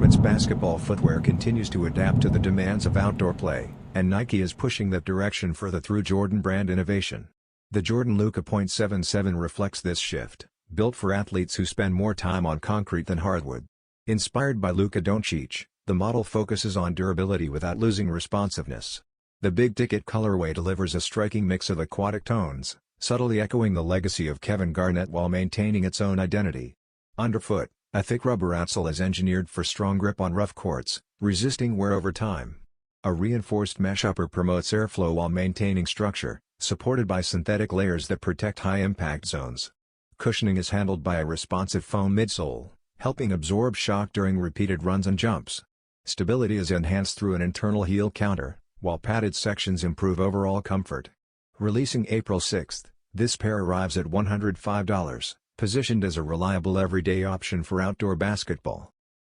high-performance basketball footwear continues to adapt to the demands of outdoor play, and Nike is pushing that direction further through Jordan brand innovation. The Jordan Luka .77 reflects this shift, built for athletes who spend more time on concrete than hardwood. Inspired by Luka Dončić, the model focuses on durability without losing responsiveness. The big-ticket colorway delivers a striking mix of aquatic tones, subtly echoing the legacy of Kevin Garnett while maintaining its own identity. Underfoot, a thick rubber outsole is engineered for strong grip on rough courts, resisting wear over time. A reinforced mesh upper promotes airflow while maintaining structure, supported by synthetic layers that protect high-impact zones. Cushioning is handled by a responsive foam midsole, helping absorb shock during repeated runs and jumps. Stability is enhanced through an internal heel counter, while padded sections improve overall comfort. Releasing April 6, this pair arrives at $105, positioned as a reliable everyday option for outdoor basketball.